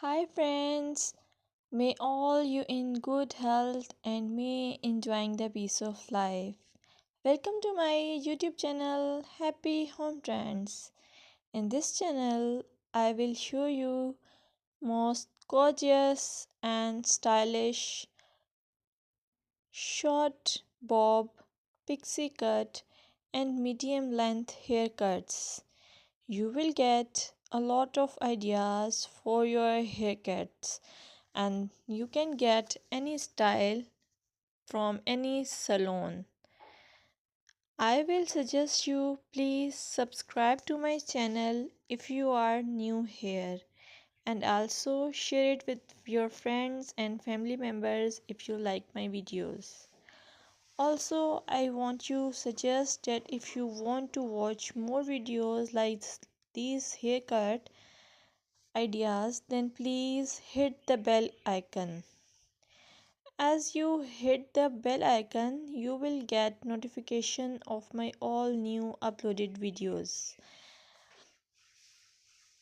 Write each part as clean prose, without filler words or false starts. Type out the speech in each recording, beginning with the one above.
Hi friends, may all you in good health and may enjoying the peace of life. Welcome to my YouTube channel Happy Home Trends. In this channel, I will show you most gorgeous and stylish short bob, pixie cut and medium length haircuts. You will get a lot of ideas for your haircuts and you can get any style from any salon. I will suggest you please subscribe to my channel if you are new here and also share it with your friends and family members if you like my videos. Also, I want to suggest that if you want to watch more videos like these haircut ideas, then please hit the bell icon. As you hit the bell icon, you will get notification of my all new uploaded videos.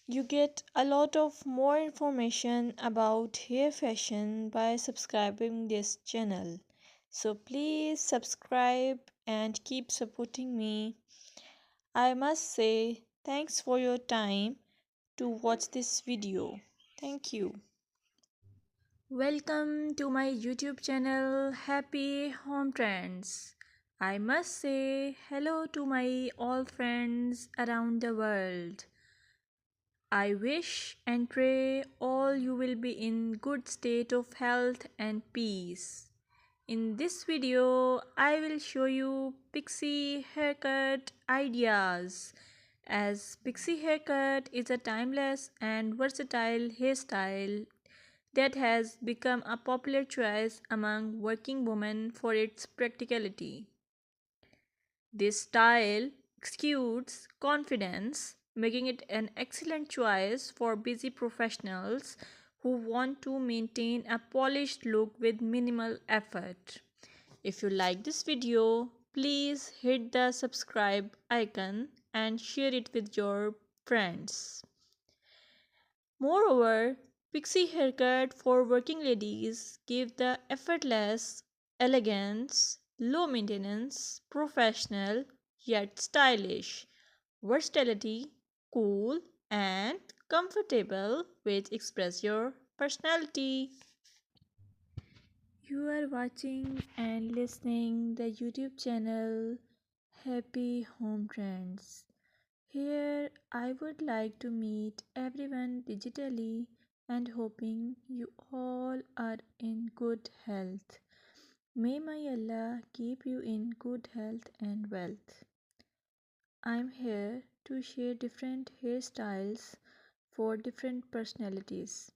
You get a lot of more information about hair fashion by subscribing this channel. So please subscribe and keep supporting me. I must say thanks for your time to watch this video. Thank you. Welcome to my YouTube channel Happy Home Trends. I must say hello to my all friends around the world. I wish and pray all you will be in good state of health and peace. In this video, I will show you pixie haircut ideas. As pixie haircut is a timeless and versatile hairstyle that has become a popular choice among working women for its practicality. This style exudes confidence, making it an excellent choice for busy professionals who want to maintain a polished look with minimal effort. If you like this video, please hit the subscribe icon and share it with your friends. Moreover, pixie haircut for working ladies give the effortless elegance, low maintenance, professional yet stylish versatility, cool and comfortable which express your personality. You are watching and listening the YouTube channel Happy Home Trends. Here I would like to meet everyone digitally and hoping you all are in good health. May my Allah keep you in good health and wealth. I'm here to share different hairstyles for different personalities,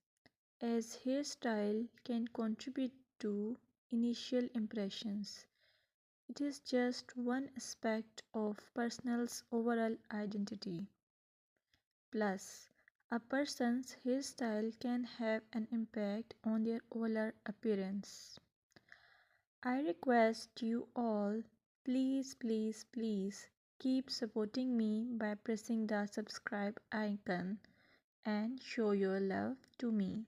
as hairstyle can contribute to initial impressions. It is just one aspect of person's overall identity. Plus, a person's hairstyle can have an impact on their overall appearance. I request you all, please keep supporting me by pressing the subscribe icon and show your love to me.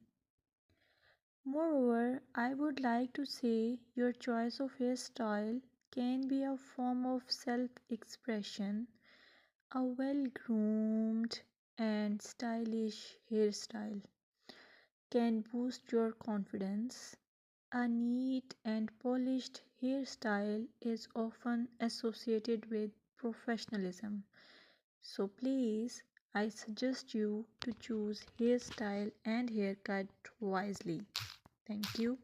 Moreover, I would like to say your choice of hairstyle can be a form of self expression. A well groomed and stylish hairstyle can boost your confidence. A neat and polished hairstyle is often associated with professionalism. So please, I suggest you to choose hairstyle and haircut wisely. Thank you.